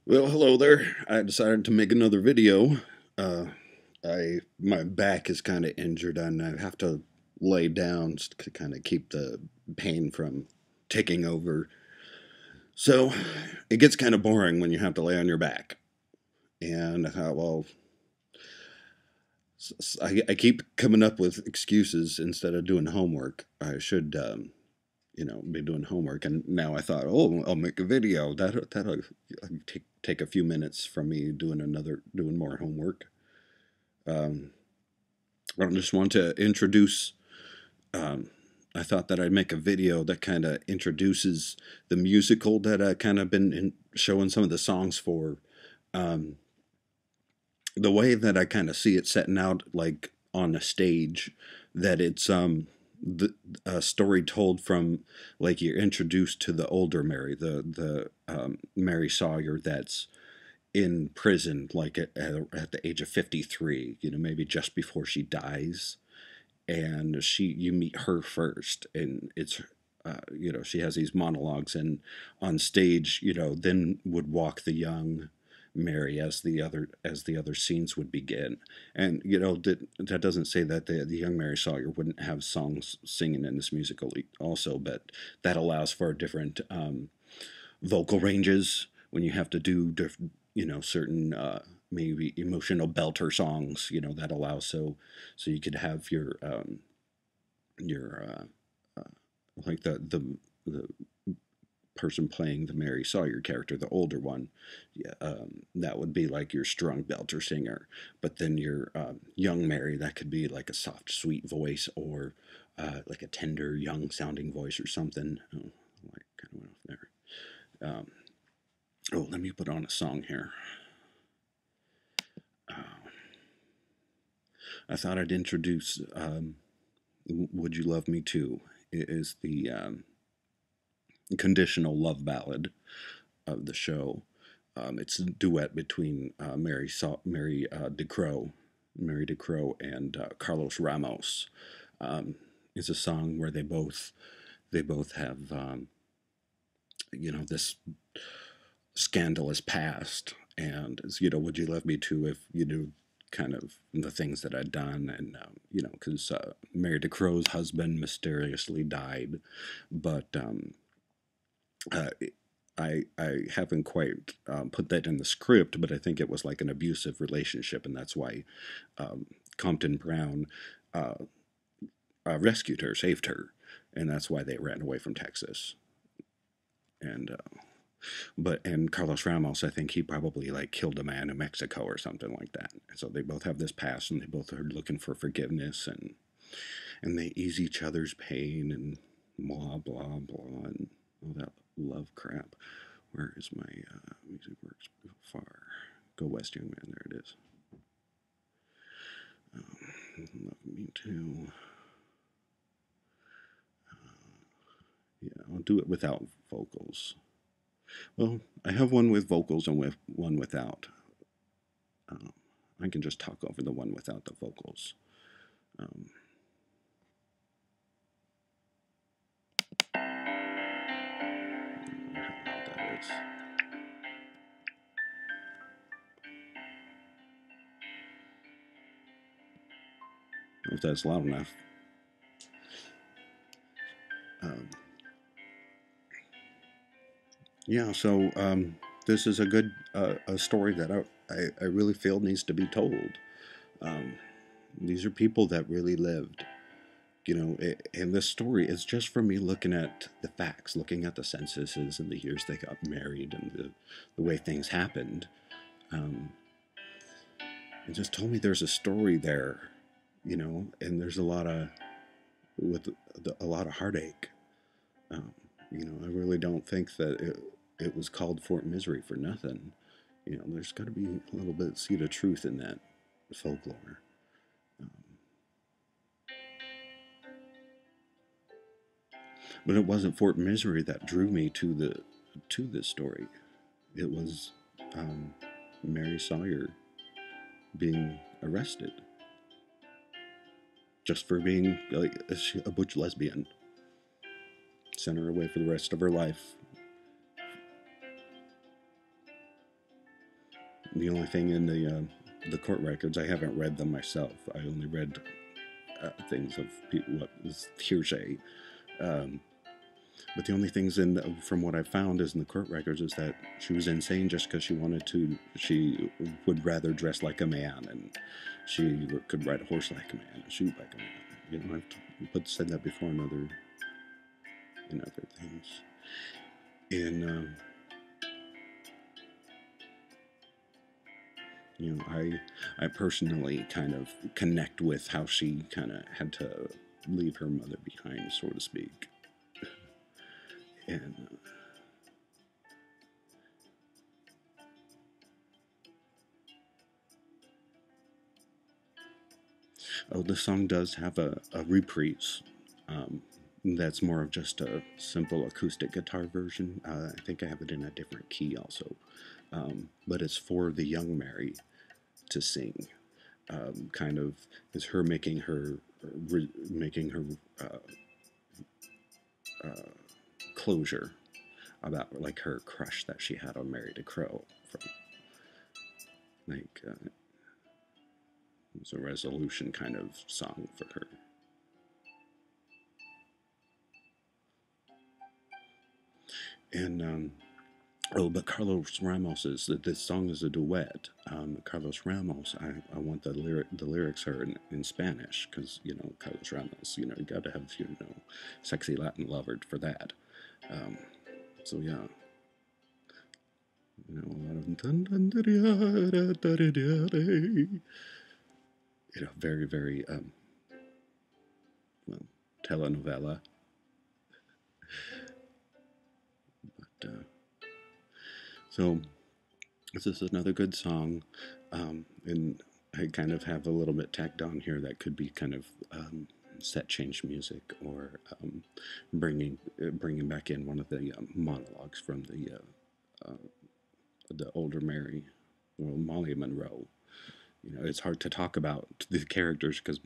Well, hello there. I decided to make another video. Uh, my back is kind of injured and I have to lay down to kind of keep the pain from taking over. So it gets kind of boring when you have to lay on your back. And I keep coming up with excuses instead of doing homework. I should, be doing homework. And now I thought, oh, I'll make a video. That'll take a few minutes from me doing more homework. Um, I just want to introduce. Um, I thought that I'd make a video that kind of introduces the musical that I kind of been showing some of the songs for. Um, the way that I kind of see it setting out, like on a stage, that it's the a story told from, like, you're introduced to the older Mary, the Mary Sawyer that's in prison, like at the age of 53, maybe just before she dies. And you meet her first, and it's, she has these monologues, and on stage, then would walk the young Mary as the other scenes would begin. And that doesn't say that the young Mary Sawyer wouldn't have songs singing in this musical also, but that allows for different vocal ranges when you have to do certain maybe emotional belter songs. That allows, so you could have your like the person playing the Mary Sawyer character, the older one. Yeah, that would be like your strong belter singer. But then your young Mary, that could be like a soft, sweet voice, or like a tender, young sounding voice or something. Oh, I kind of went off there. Let me put on a song here. Uh, I thought I'd introduce Would You Love Me Too? It is the conditional love ballad of the show. It's a duet between Mary DeCrow and Carlos Ramos. It's a song where they both have this scandalous past, and it's, would you love me too if you knew kind of the things that I'd done. And because Mary DeCrow's husband mysteriously died, but uh, I haven't quite put that in the script, but I think it was like an abusive relationship, and that's why um, Compton Brown uh, rescued her, saved her, and that's why they ran away from Texas. And and Carlos Ramos, I think he probably like killed a man in Mexico or something like that. So they both have this past, and they both are looking for forgiveness, and they ease each other's pain, and blah blah blah, and all that love crap. Where is my music works far? Go West, young man. There it is. Love me too. Yeah, I'll do it without vocals. Well, I have one with vocals and with one without. Um, I can just talk over the one without the vocals. Um, how loud that is. If that's loud enough. Um, yeah, so this is a good a story that I really feel needs to be told. Um, these are people that really lived. And this story is just for me looking at the facts, looking at the censuses and the years they got married, and the way things happened. Um, it just told me there's a story there, and there's a lot of heartache. Um, I really don't think that it was called Fort Misery for nothing. There's got to be a little bit of seed of truth in that folklore. Um, but it wasn't Fort Misery that drew me to this story. It was um, Mary Sawyer being arrested just for being like a butch lesbian. Sent her away for the rest of her life. The only thing in the court records, I haven't read them myself. I only read things of people, what was hearsay. Um, but the only things from what I found is in the court records is that she was insane just because she would rather dress like a man, and she could ride a horse like a man and shoot like a man. You know, said that before in other things. And you know, I personally kind of connect with how she kind of had to leave her mother behind, so to speak. And oh, the song does have a reprise. That's more of just a simple acoustic guitar version. I think I have it in a different key also. But it's for the young Mary to sing. Kind of is her making her uh, closure about like her crush that she had on Mary DeCrow from like it was a resolution kind of song for her. And oh, but Carlos Ramos this song is a duet. Carlos Ramos, I want the lyrics are in Spanish because you know Carlos Ramos, you know you got to have sexy Latin lover for that. Um, so yeah, you know a lot of very very well telenovela, but so. This is another good song, and I kind of have a little bit tacked on here that could be kind of set change music or bringing back in one of the monologues from the older Mary, well, Molly Monroe. You know, it's hard to talk about the characters because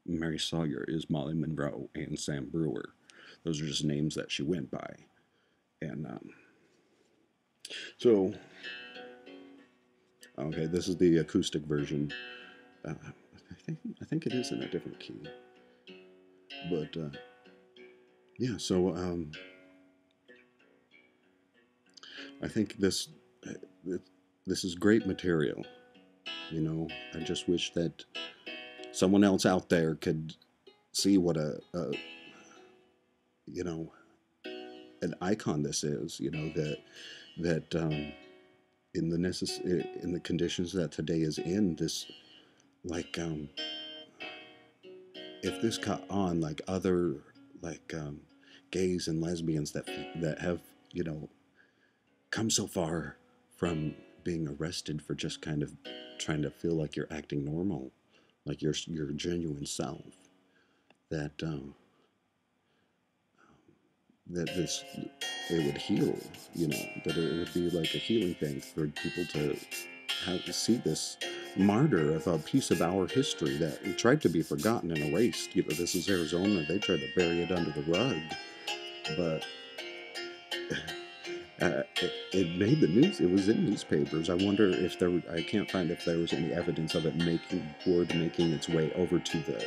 Mary Sawyer is Molly Monroe and Sam Brewer. Those are just names that she went by, and so. Okay, this is the acoustic version. I think it is in a different key, but yeah. So I think this is great material. You know, I just wish that someone else out there could see what a you know an icon this is. You know that in the conditions that today is in, this like if this caught on like other like gays and lesbians that have you know come so far from being arrested for just kind of trying to feel like you're acting normal, like your genuine self, that that this it would heal, you know, that it would be like a healing thing for people to have to see this martyr of a piece of our history that tried to be forgotten and erased. You know, this is Arizona. They tried to bury it under the rug, but it made the news. It was in newspapers. I wonder if I can't find if there was any evidence of it making its way over to the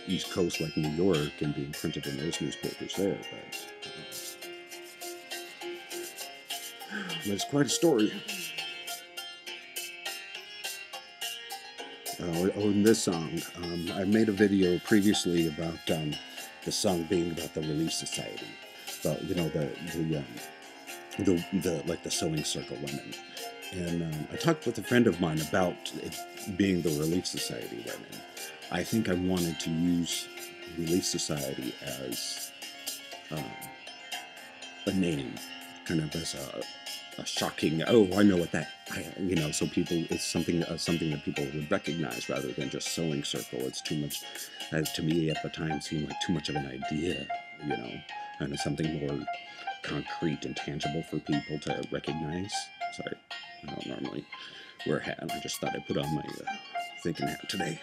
East Coast, like New York, and being printed in those newspapers there. But it's quite a story. In this song, I made a video previously about the song being about the Relief Society, about you know the like the sewing circle women, and I talked with a friend of mine about it being the Relief Society women. I think I wanted to use Relief Society as a name, kind of as a shocking. Oh, I know what that. You know, so people, it's something that people would recognize rather than just sewing circle. It's too much, as to me at the time seemed like too much of an idea. You know, kind of something more concrete and tangible for people to recognize. Sorry, I don't normally wear a hat. I just thought I'd put on my thinking hat today.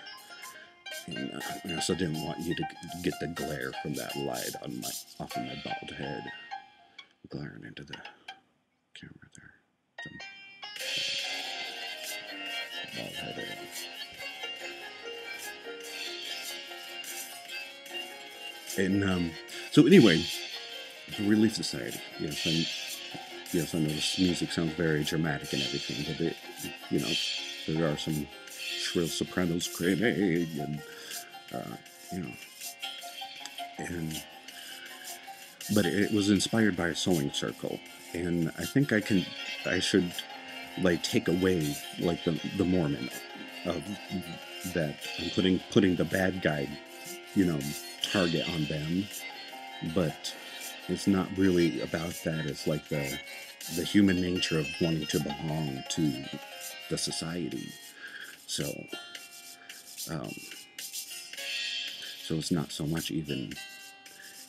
And I also didn't want you to get the glare from that light off of my bald head, glaring into the camera there. And so anyway, the Relief Society. Yes, I know this music sounds very dramatic and everything, but you know, there are some shrill soprano screaming, and you know, and but it was inspired by a sewing circle, and I think I should like take away like the Mormon of that. I'm putting the bad guy, target on them, but it's not really about that. It's like the human nature of wanting to belong to the society. So, um, so it's not so much even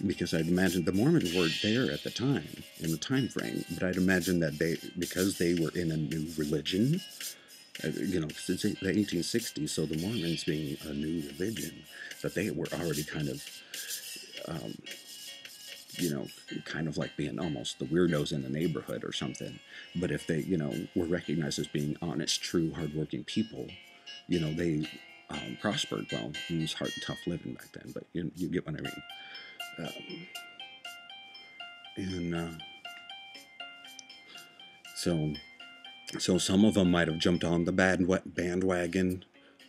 because I'd imagine the Mormons weren't there at the time in the time frame, but I'd imagine that because they were in a new religion, because it's the 1860s, so the Mormons being a new religion, that they were already kind of, um, kind of like being almost the weirdos in the neighborhood or something. But if they, were recognized as being honest, true, hardworking people, they prospered well. It was hard and tough living back then, but you get what I mean. And so some of them might have jumped on the bandwagon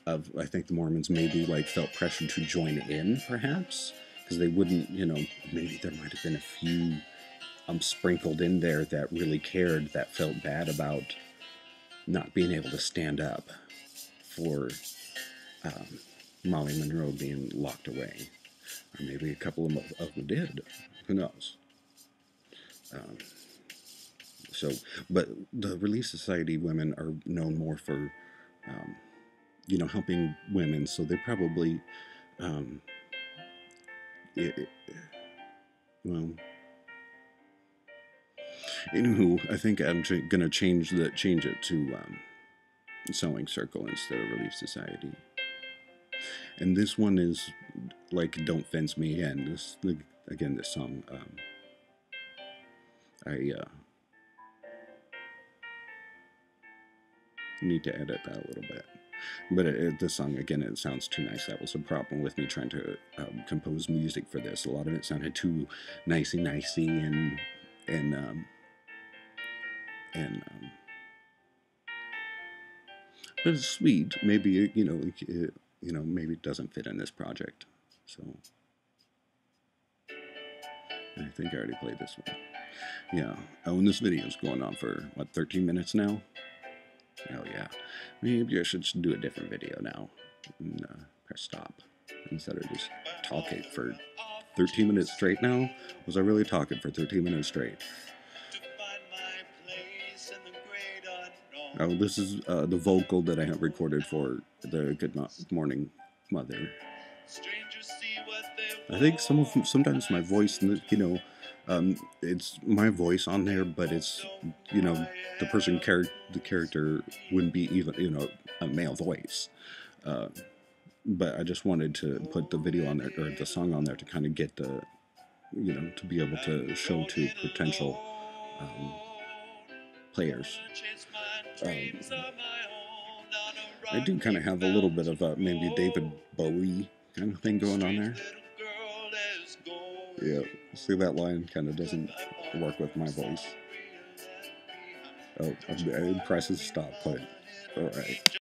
of, I think the Mormons maybe like felt pressured to join in, perhaps, because they wouldn't, maybe there might have been a few sprinkled in there that really cared, that felt bad about not being able to stand up for Molly Monroe being locked away. Or maybe a couple of them did. Who knows? But the Relief Society women are known more for, helping women. So they probably, it, well, anywho, I think I'm going to change it to Sewing Circle instead of Relief Society. And this one is like "Don't Fence Me In." This song. I need to edit that a little bit. But this song, again, it sounds too nice. That was a problem with me trying to compose music for this. A lot of it sounded too nicey, and but it's sweet. Maybe maybe it doesn't fit in this project. So I think I already played this one. Yeah. Oh, and this video is going on for 13 minutes now. Oh yeah, maybe I should do a different video now and press stop instead of just talking for 13 minutes straight now. Was I really talking for 13 minutes straight? Oh, this is the vocal that I have recorded for the Good Morning Mother. I think sometimes my voice, it's my voice on there, but it's, the character wouldn't be even, a male voice. But I just wanted to put the video on there, or the song on there, to kind of get the, to be able to show to potential players. I do kind of have a little bit of maybe David Bowie kind of thing going on there. Yeah, see, that line kind of doesn't work with my voice. Oh, it presses stop, but alright.